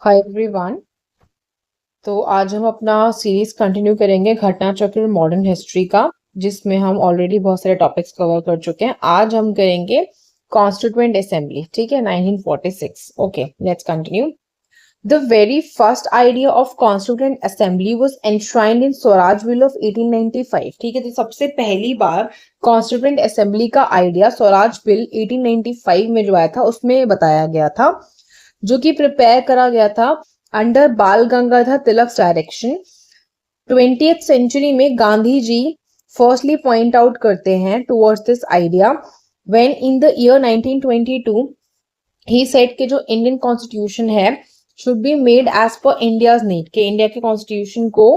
Hi everyone. तो आज हम अपना सीरीज कंटिन्यू करेंगे घटना चक्र मॉडर्न हिस्ट्री का, जिसमें हम ऑलरेडी बहुत सारे टॉपिक्स कवर कर चुके हैं। आज हम करेंगे कॉन्स्टिट्यूएंट असेंबली, ठीक है, 1946। Okay, let's continue. The very first idea of constituent assembly was enshrined in Swaraj bill of 1895। ठीक है, तो सबसे पहली बार कॉन्स्टिट्यूएंट असेंबली का आइडिया स्वराज बिल 1895 में जो आया था उसमें बताया गया था, जो कि प्रिपेयर करा गया था अंडर बाल Gangadhar Tilak direction. 20th century में Gandhi ji firstly point out करते हैं towards this idea when in the year 1922 he said कि जो इंडियन कॉन्स्टिट्यूशन है should be made as per India's need, के इंडिया के कॉन्स्टिट्यूशन को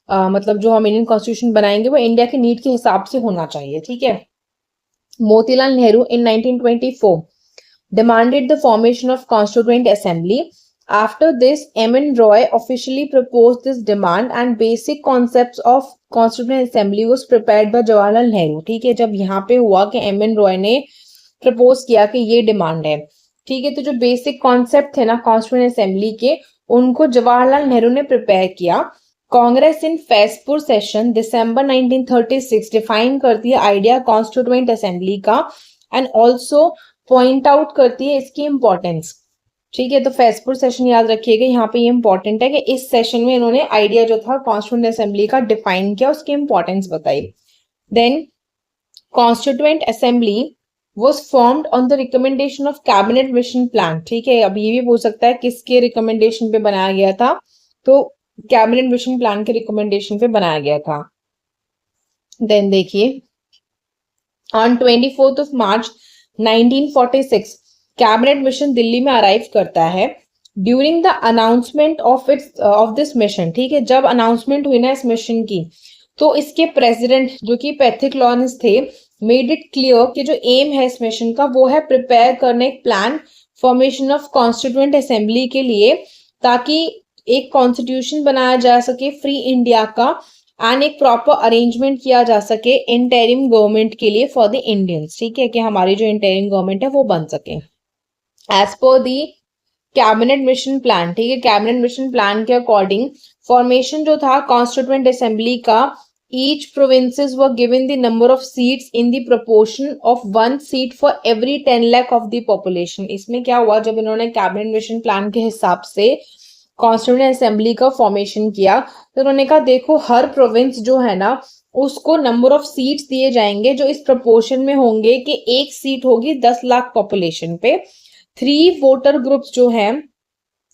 मतलब जो हम इंडियन कॉन्स्टिट्यूशन बनाएंगे वो इंडिया के नीड के हिसाब से होना चाहिए। ठीक है। मोतीलाल नेहरू इन 1924 demanded the formation of Constituent Assembly. After this, M.N. Roy officially proposed this demand and basic concepts of Constituent Assembly was prepared by Jawaharlal Nehru. ठीक है, जब यहाँ पे हुआ कि M.N. Roy ने प्रपोज किया कि ये डिमांड है, ठीक है, तो जो बेसिक कॉन्सेप्ट थे ना कॉन्स्टिट्यूएंट असेंबली के, उनको जवाहरलाल नेहरू ने प्रिपेयर किया। कांग्रेस इन फैसपुर सेशन दिसंबर 1936 डिफाइन करती है आइडिया कॉन्स्टिट्यूएंट असेंबली का एंड ऑल्सो पॉइंट आउट करती है इसकी इंपॉर्टेंस। ठीक है, तो फैसपुर सेशन याद रखिएगा, यहाँ पे ये इंपॉर्टेंट है कि इस सेशन में इन्होंने आइडिया जो था कॉन्स्टिट्यूएंट असेंबली का डिफाइन किया, उसकी इंपॉर्टेंस बताई। Then constituent assembly was formed on the recommendation of cabinet mission plan। ठीक है, अब ये भी पूछ सकता है किसके रिकमेंडेशन पे बनाया गया था, तो कैबिनेट मिशन प्लान के रिकमेंडेशन पे बनाया गया था। देन देखिए, on 24 March 1946 cabinet mission Delhi में अराइव करता है। During the announcement of this mission, ठीक है, जब अनाउंसमेंट हुई ना इस मिशन की, तो इसके प्रेसिडेंट जो कि पैथिक लॉरेंस थे, मेड इट क्लियर कि जो एम है इस मिशन का वो है प्रिपेयर करने एक plan formation of constituent assembly के लिए, ताकि एक कॉन्स्टिट्यूशन बनाया जा सके फ्री इंडिया का एंड एक प्रॉपर अरेंजमेंट किया जा सके इंटरिम गवर्नमेंट के लिए फॉर द इंडियंस। ठीक है, कि हमारी जो इंटरिम गवर्नमेंट है वो बन सके एज पर दी कैबिनेट मिशन प्लान। ठीक है, कैबिनेट मिशन प्लान के अकॉर्डिंग फॉर्मेशन जो था कॉन्स्टिट्यूएंट असेंबली का, each provinces were given the number of seats in the proportion of 1 seat for every 10 lakh of the population। इसमें क्या हुआ, जब इन्होंने कैबिनेट मिशन प्लान के हिसाब से कॉन्स्टिट्यूएंट असेंबली का फॉर्मेशन किया, तो उन्होंने कहा देखो हर प्रोविंस जो है ना उसको नंबर ऑफ सीट्स दिए जाएंगे जो इस प्रोपोर्शन में होंगे कि एक सीट होगी 10 लाख पॉपुलेशन पे। 3 वोटर ग्रुप्स जो हैं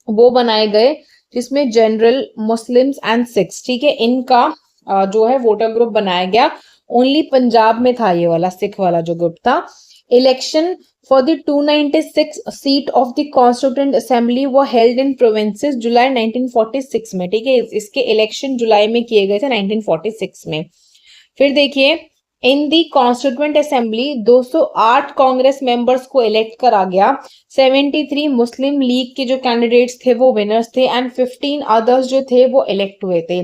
वो बनाए गए, जिसमें जनरल, मुस्लिम्स एंड सिख्स, ठीक है, इनका जो है वोटर ग्रुप बनाया गया। ओनली पंजाब में था ये वाला सिख वाला जो ग्रुप था। Election for the 296 seat of the constituent assembly वो हेल्ड इन प्रोविंसेस जुलाई 1946 में। ठीक है, इसके इलेक्शन जुलाई में किए गए थे 1946 में। फिर देखिए, इन दी कॉन्स्टिट्यूएंट असेंबली 208 कांग्रेस मेंबर्स को इलेक्ट करा गया। 73 मुस्लिम लीग के जो कैंडिडेट्स थे वो विनर्स थे एंड 15 अदर्स जो थे वो इलेक्ट हुए थे।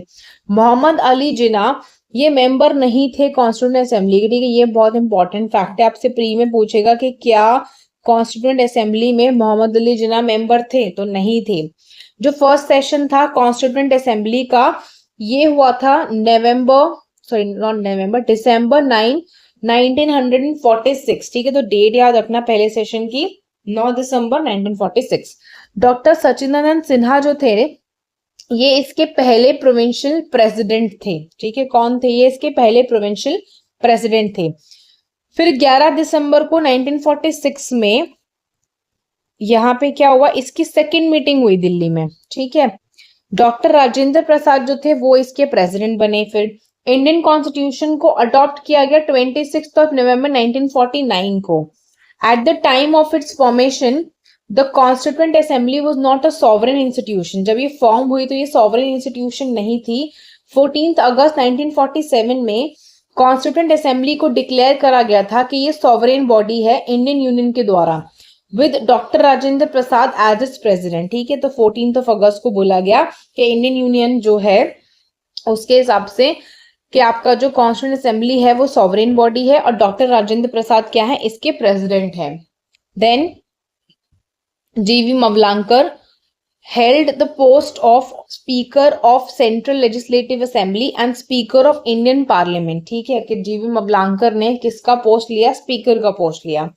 मोहम्मद अली जिन्ना ये मेंबर नहीं थे कॉन्स्टिट्यूएंट असेंबली के। ठीक है, ये बहुत इंपॉर्टेंट फैक्ट है, आपसे प्री में पूछेगा कि क्या कॉन्स्टिट्यूएंट असेंबली में मोहम्मद अली जिन्ना मेंबर थे, तो नहीं थे। जो फर्स्ट सेशन था कॉन्स्टिट्यूएंट असेंबली का ये हुआ था दिसंबर 9 1946। ठीक है, तो डेट याद रखना पहले सेशन की, 9 दिसंबर 1946। डॉक्टर सचिदानंद सिन्हा जो थे ये इसके पहले प्रोविंशियल प्रेसिडेंट थे। ठीक है, कौन थे ये, इसके पहले प्रोविंशियल प्रेसिडेंट थे। फिर 11 दिसंबर को 1946 में यहाँ पे क्या हुआ, इसकी सेकेंड मीटिंग हुई दिल्ली में। ठीक है, डॉक्टर राजेंद्र प्रसाद जो थे वो इसके प्रेसिडेंट बने। फिर इंडियन कॉन्स्टिट्यूशन को अडॉप्ट किया गया 26 नवंबर 1949 को। At the time of its formation the constituent assembly was not a sovereign institution. जब ये फॉर्म हुई तो ये सॉवरेन इंस्टीट्यूशन नहीं थी। 14 अगस्त 1947 में कॉन्स्टिट्यूएंट असेंबली को डिक्लेयर करा गया था कि ये सॉवरेन बॉडी है इंडियन यूनियन के द्वारा, with doctor Rajendra Prasad as its president. ठीक है, तो 14 अगस्त को बोला गया कि इंडियन यूनियन जो है उसके हिसाब से कि आपका जो कॉन्स्टिट्यूएंट असेंबली है वो सॉवरेन बॉडी है और डॉक्टर राजेंद्र प्रसाद क्या है, इसके प्रेसिडेंट है। देन जीवी Mavalankar held the post of Speaker of Central Legislative Assembly and Speaker of Indian Parliament. ठीक है कि जीवी मबलांकर ने किसका पोस्ट लिया? स्पीकर का पोस्ट लिया.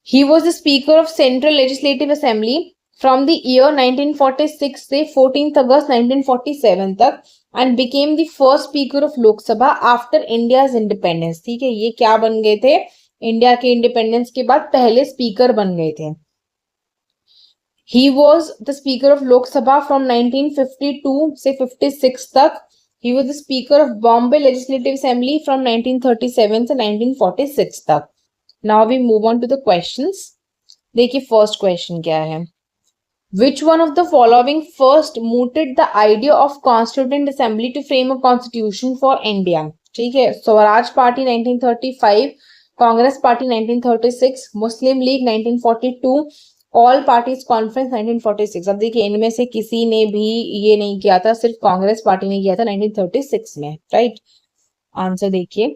He was the Speaker of Central Legislative Assembly from the year 1946 से 14th August 1947 तक and became the first Speaker of Lok Sabha after India's independence. ठीक है, ये क्या बन गए थे? इंडिया के इंडिपेंडेंस के बाद पहले स्पीकर बन गए थे. He was the Speaker of Lok Sabha from 1952 से 56 तक. He was the Speaker of Bombay Legislative Assembly from 1937 से 1946 तक. Now we move on to the questions. देखिए फर्स्ट क्वेश्चन क्या है. Which one of the following first mooted the idea of Constituent Assembly to frame a constitution for India? ठीक है, Swaraj party 1935, Congress party 1936, मुस्लिम league 1942, all parties conference 1946. अब देखिए इनमें से किसी ने भी ये नहीं किया था, सिर्फ कांग्रेस पार्टी ने किया था 1936 में. राइट, आंसर देखिए.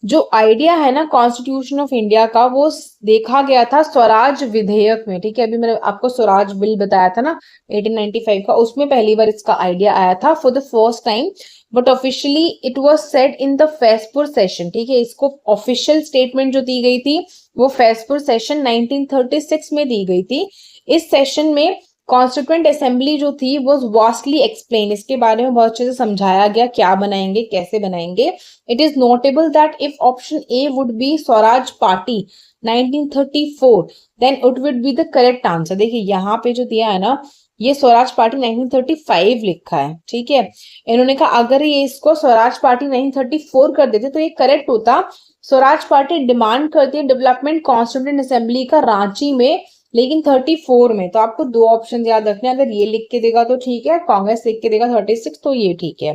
जो आइडिया है ना कॉन्स्टिट्यूशन ऑफ इंडिया का, वो देखा गया था स्वराज विधेयक में. ठीक है, अभी मैंने आपको स्वराज बिल बताया था ना 1895 का, उसमें पहली बार इसका आइडिया आया था for the first time. But officially it was said in the Faizpur session. ठीक है, इसको ऑफिशियल स्टेटमेंट जो दी गई थी वो फैसपुर सेशन 1936 में दी गई थी. इस सेशन में कॉन्स्टिट्यूएंट असेंबली जो थी वो वास्टली एक्सप्लेन, इसके बारे में बहुत अच्छे से समझाया गया, क्या बनाएंगे, कैसे बनाएंगे. It is notable that if option A would be Swaraj party 1934 then it would be the correct answer. देखिए यहाँ पे जो दिया है ना, ये स्वराज पार्टी 1935 लिखा है. ठीक है, इन्होंने कहा अगर ये इसको स्वराज पार्टी 1934 कर देते तो ये करेक्ट होता. स्वराज पार्टी डिमांड करती है डेवलपमेंट कॉन्स्टिट्यूएंट असेंबली का रांची में, लेकिन 34 में. तो आपको दो ऑप्शन याद रखने, अगर ये लिख के देगा तो ठीक है, कांग्रेस लिख के देगा 36 तो ये ठीक है.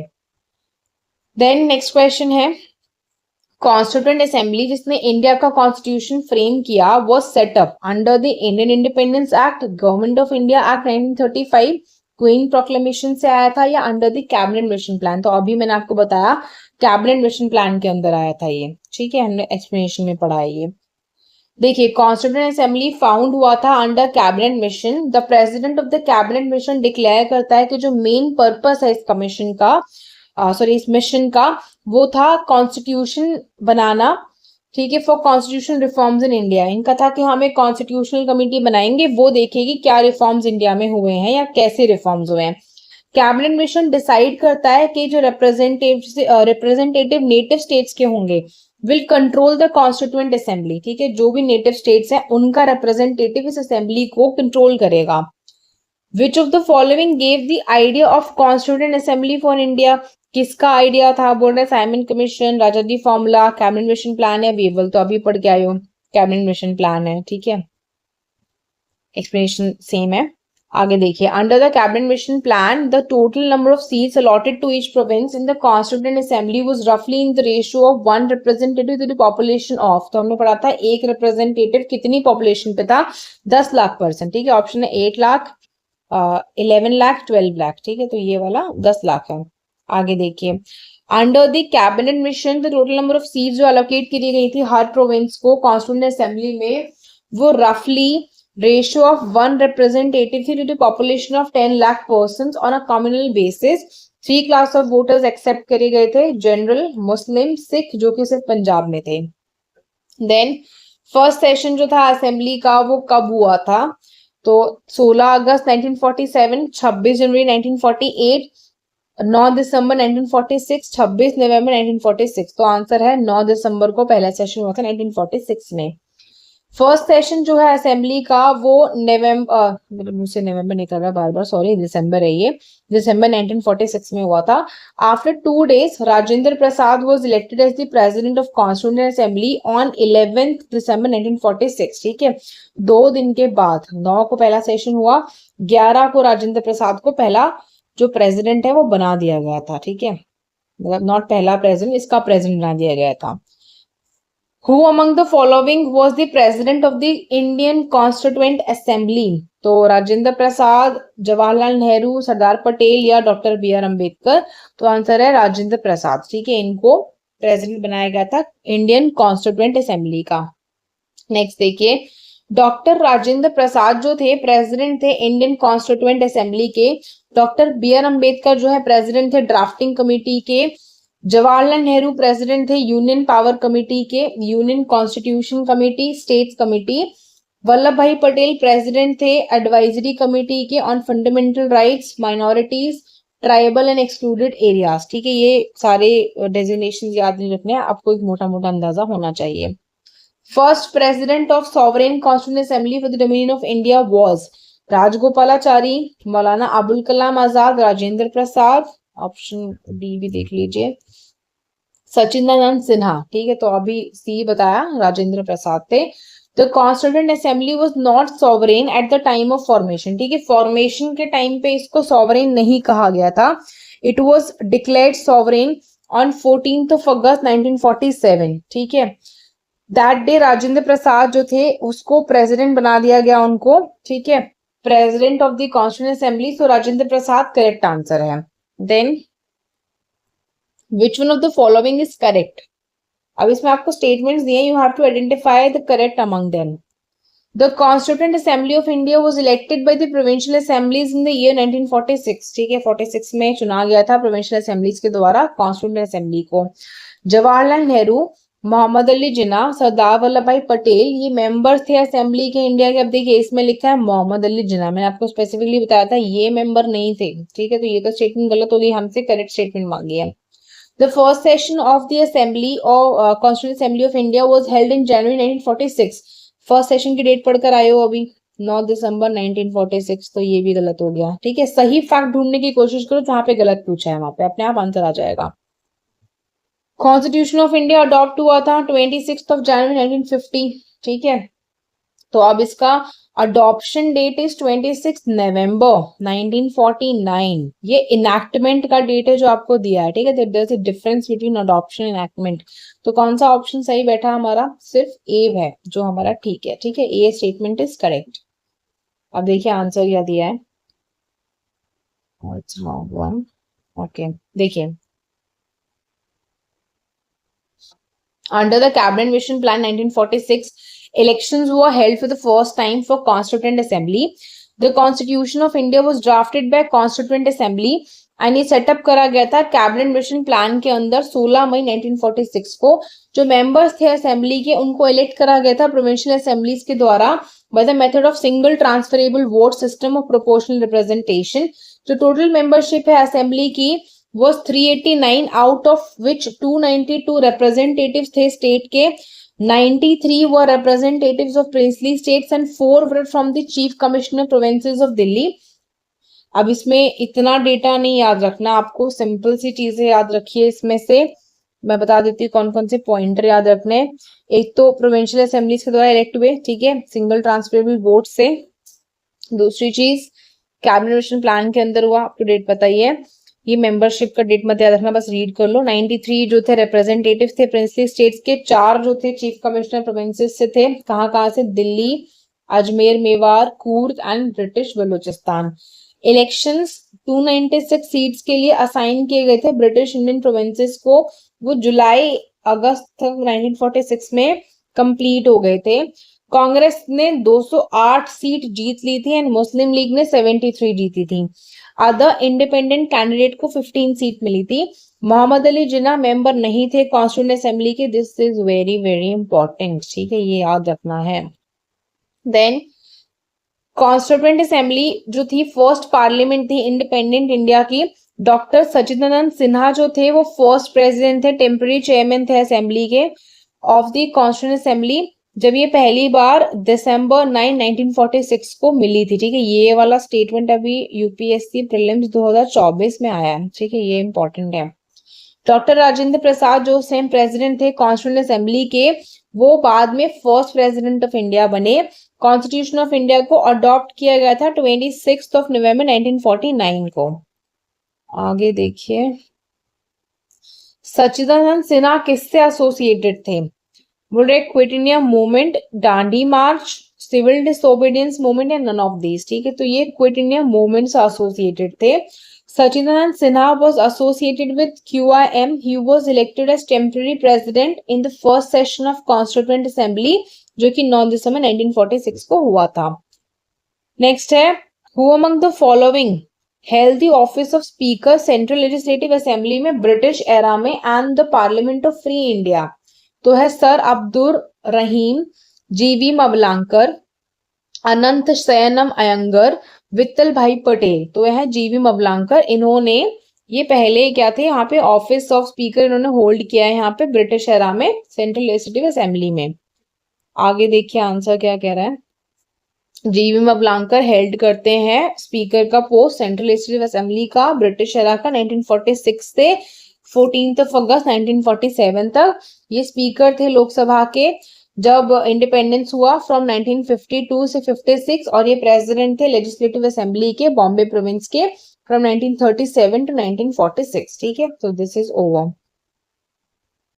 देन नेक्स्ट क्वेश्चन है, कॉन्स्टिट्यूएंट असेंबली जिसने इंडिया का कॉन्स्टिट्यूशन फ्रेम किया वो setup under the Indian independence act, government of India act 1935, queen proclamation से आया था, या under the cabinet mission plan. तो अभी मैंने आपको बताया कैबिनेट मिशन प्लान के अंदर आया था ये. ठीक है, हमने एक्सप्लेनेशन में पढ़ा है ये. देखिए कॉन्स्टिट्यूएंट असेंबली फाउंड हुआ था under cabinet mission. The president of the cabinet mission declare करता है कि जो मेन पर्पस है इस कमीशन का, इस मिशन का, वो था कॉन्स्टिट्यूशन बनाना. ठीक है, for constitution reforms in India. इनका था कि हम एक कॉन्स्टिट्यूशनल कमेटी बनाएंगे, वो देखेगी क्या रिफॉर्म्स इंडिया में हुए हैं या कैसे रिफॉर्म्स हुए हैं. कैबिनेट मिशन डिसाइड करता है कि जो रिप्रेजेंटेटिव नेटिव स्टेट्स के होंगे will control the constituent assembly. ठीक है, जो भी नेटिव स्टेट्स हैं उनका रिप्रेजेंटेटिव इस असेंबली को कंट्रोल करेगा. Which of the following gave the idea of constituent assembly for India? किसका आइडिया था? बोल रहे Simon commission, Rajaji formula, cabinet mission plan या वेवल. तो अभी पढ़ के आए हो, कैबिनेट मिशन प्लान है. ठीक है, एक्सप्लेनेशन सेम है. आगे देखिए, under the cabinet mission plan the total number of seats allotted to each province in the constituent assembly was रफली in the ratio of 1 representative to the population of. तो हमने पढ़ा था एक रिप्रेजेंटेटिव कितनी पॉपुलेशन पे था? 10 लाख पर्सन. ठीक है, ऑप्शन है 8 लाख, 11 लाख, 12 लाख. ठीक है, तो ये वाला 10 लाख है. आगे देखिए, under the cabinet mission the total number of seats जो अलोकेट की गई थी हर प्रोविंस को कॉन्स्टिट्यूएंट असेंबली में, वो रफली रेशियो ऑफ 1 रिप्रेजेंटेटिव थी to the population of 10 lakh persons on a communal basis. 3 class of voters accept करे गए थे, जनरल, मुस्लिम, सिख, जो कि सिर्फ पंजाब में थे. देन फर्स्ट सेशन जो था असेंबली का वो कब हुआ था? तो 16 अगस्त 1947, 26 जनवरी 1948, 9 दिसंबर 1946, 26 नवंबर 1946. तो आंसर है 9 दिसंबर को पहला सेशन हुआ था 1946 में. फर्स्ट सेशन जो है असेंबली का वो मुझसे नवंबर निकल रहा बार बार, सॉरी, दिसंबर है ये, दिसंबर 1946 में हुआ था. After 2 days Rajendra Prasad was elected as the president of constituent assembly on 11th December 1946. ठीक है, 2 दिन के बाद 9 को पहला सेशन हुआ, 11 को राजेंद्र प्रसाद को पहला जो प्रेसिडेंट है वो बना दिया गया था. ठीक है, मतलब नॉट पहला प्रेसिडेंट, इसका प्रेसिडेंट बना दिया गया था. Who among the following was the president of the Indian Constituent Assembly? तो राजेंद्र प्रसाद, जवाहरलाल नेहरू, सरदार पटेल या डॉक्टर बी आर अम्बेडकर. तो आंसर है राजेंद्र प्रसाद. ठीक है, इनको प्रेसिडेंट बनाया गया था इंडियन कॉन्स्टिट्यूएंट असेंबली का. नेक्स्ट देखिए, डॉक्टर राजेंद्र प्रसाद जो थे प्रेसिडेंट थे इंडियन कॉन्स्टिट्यूएंट असेंबली के। डॉक्टर बी आर अम्बेडकर जो है प्रेसिडेंट थे ड्राफ्टिंग कमेटी के। जवाहरलाल नेहरू प्रेसिडेंट थे यूनियन पावर कमेटी के, union constitution committee, states committee. Vallabh भाई पटेल प्रेसिडेंट थे एडवाइजरी कमेटी के on fundamental rights, minorities, tribal and excluded areas. ठीक है, ये सारे डेजिग्नेशन याद नहीं रखने हैं, आपको एक मोटा मोटा अंदाजा होना चाहिए। First president of sovereign constituent assembly for the dominion of India was Rajagopalachari, Maulana Abul Kalam Azad, Rajendra Prasad, option D भी देख लीजिए, सचिदानंद सिन्हा। ठीक है, तो अभी सी बताया राजेंद्र प्रसाद थे। The constituent assembly was not sovereign at the time of formation. ठीक है, फॉर्मेशन के टाइम पे इसको सॉवरेन नहीं कहा गया था। It was declared sovereign on 14th of August 1947। ठीक है, दैट डे राजेंद्र प्रसाद जो थे उसको प्रेसिडेंट बना दिया गया उनको। ठीक है, president of the constituent assembly, तो राजेंद्र प्रसाद करेक्ट आंसर है। Then which one of the following is correct. अब इसमें आपको स्टेटमेंट्स दिए, you have to identify the correct among them. The constituent assembly of India was elected by the provincial assemblies in the year 1946। ठीक है, 46 में चुना गया था प्रोविंशियल असेंबलीज के द्वारा कॉन्स्टिट्यूएंट असेंबली को। जवाहरलाल नेहरू, मोहम्मद अली जिन्ना, सरदार वल्लभ भाई पटेल ये मेंबर थे असेंबली के इंडिया के। अब देखिए इसमें लिखा है मोहम्मद अली जिन्ना, मैंने आपको स्पेसिफिकली बताया था ये मेंबर नहीं थे। ठीक है, तो ये तो स्टेटमेंट गलत होगी, हमसे करेक्ट स्टेटमेंट मांगी है। The first session of the Assembly or Constituent Assembly of India was held in January 1946। First session की डेट पढ़कर आए हो अभी 9 दिसंबर 1946, तो ये भी गलत हो गया। ठीक है, सही फैक्ट ढूंढने की कोशिश करो, जहां पे गलत पूछा है वहां पे अपने आप आंसर आ जाएगा। कॉन्स्टिट्यूशन ऑफ इंडिया अडॉप्ट हुआ था 26 जनवरी 1950। ठीक है, तो अब इसका अडॉप्शन डेट इज 26 नवंबर 1949। ये इनैक्टमेंट का डेट है जो आपको दिया है। ठीक है, there is a difference between adoption and enactment. तो कौन सा ऑप्शन सही बैठा हमारा, सिर्फ ए है जो हमारा ठीक है। ठीक है, ए स्टेटमेंट इज करेक्ट। अब देखिए आंसर क्या दिया है। ओके, देखिए under the cabinet mission plan 1946 elections were held for the first time for Constituent Assembly. The Constitution of India was drafted by Constituent Assembly and ये सेटअप करा गया था कैबिनेट मिशन प्लान के अंदर 16 मई 1946 को। जो मेंबर्स थे असेंबली के उनको इलेक्ट करा गया था प्रोविंशियल असेंबलीज के द्वारा by the method of single transferable vote system of proportional representation. जो टोटल मेंबरशिप है असेंबली की was 389, out of which 292 representatives थे स्टेट के, 93 were representatives of princely states and 4 were from the chief commissioner provinces of Delhi। अब इसमें इतना data नहीं याद रखना, आपको सिंपल सी चीजें याद रखिए। इसमें से मैं बता देती हूँ कौन कौन से पॉइंटर याद रखने। एक तो प्रोविंशियल असेंबलीज के द्वारा इलेक्ट हुए, ठीक है, सिंगल ट्रांसफरेबल वोट से। दूसरी चीज कैबिनेट मिशन प्लान के अंदर हुआ, आपको डेट बताइए। ये मेंबरशिप का डेट मत याद रखना, बस रीड कर लो। 93 जो थे रिप्रेजेंटेटिव थे प्रिंसली स्टेट्स के, 4 जो थे चीफ कमिश्नर प्रोविंसेस से थे। कहाँ से, Delhi, Ajmer, Mewar, Coorg and British Balochistan. Elections 296 seats के लिए असाइन किए गए थे ब्रिटिश इंडियन प्रोविंसेस को। वो जुलाई अगस्त 1946 में कंप्लीट हो गए थे। कांग्रेस ने 208 सीट जीत ली थी एंड मुस्लिम लीग ने 73 जीती थी। अदर इंडिपेंडेंट कैंडिडेट को 15 सीट मिली थी। मोहम्मद अली जिन्ना मेंबर नहीं थे कॉन्स्टिट्यूएंट असेंबली के। This is very very important, ठीक है, ये याद रखना है। देन कॉन्स्टिट्यूएंट असेंबली जो थी फर्स्ट पार्लियामेंट थी इंडिपेंडेंट इंडिया की। डॉक्टर सचिदानंद सिन्हा जो थे वो फर्स्ट प्रेसिडेंट थे, टेम्पररी चेयरमैन थे असेंबली के ऑफ द कॉन्स्टिट्यूएंट असेंबली, जब ये पहली बार दिसंबर 9, 1946 को मिली थी। ठीक है, ये वाला स्टेटमेंट अभी यूपीएससी प्रीलिम्स 2024 में आया है। ठीक है, ये इंपॉर्टेंट है। डॉक्टर राजेंद्र प्रसाद जो सेम प्रेसिडेंट थे कॉन्स्टिट्यूएंट असेंबली के, वो बाद में फर्स्ट प्रेसिडेंट ऑफ इंडिया बने। कॉन्स्टिट्यूशन ऑफ इंडिया को अडॉप्ट किया गया था 26 नवंबर 1949 को। आगे देखिए, सचिदानंद सिन्हा किससे एसोसिएटेड थे? बोल रहे क्विट इंडिया मूवमेंट, दांडी मार्च, सिविल डिसोबीडियंस मूवमेंट या नन ऑफ दीज। ठीक है, तो ये क्विट इंडिया मूवमेंट से एसोसिएटेड थे। Sachidanand Sinha was associated with QIM. He was elected as temporary president in the first session of Constituent Assembly जो कि 9 दिसंबर 1946 को हुआ था। नेक्स्ट है, who among the following held the office of speaker central legislative assembly में British era में and the parliament of free India? तो है सर अब्दुल रहीम, जीवी मवलांकर, अनंत शयनम अयंगर, वित्तल भाई पटेल। तो यह जीवी मवलांकर, इन्होंने ये पहले क्या थे यहाँ पे ऑफिस ऑफ स्पीकर इन्होंने होल्ड किया है यहाँ पे ब्रिटिश एरा में सेंट्रल लेजिस्लेटिव असेंबली में। आगे देखिए आंसर क्या कह रहा है। जीवी मवलांकर हेल्ड करते हैं स्पीकर का पोस्ट सेंट्रल लेजिस्लेटिव असेंबली का ब्रिटिश एरा का 1946 से 14 अगस्त 1947 तक। ये स्पीकर थे लोकसभा के जब इंडिपेंडेंस हुआ फ्रॉम 1952 से 56, और ये प्रेसिडेंट थे लेजिस्लेटिव असेंबली के बॉम्बे प्रोविंस के फ्रॉम 1937 टू 1946। ठीक है, तो दिस इज ओवर।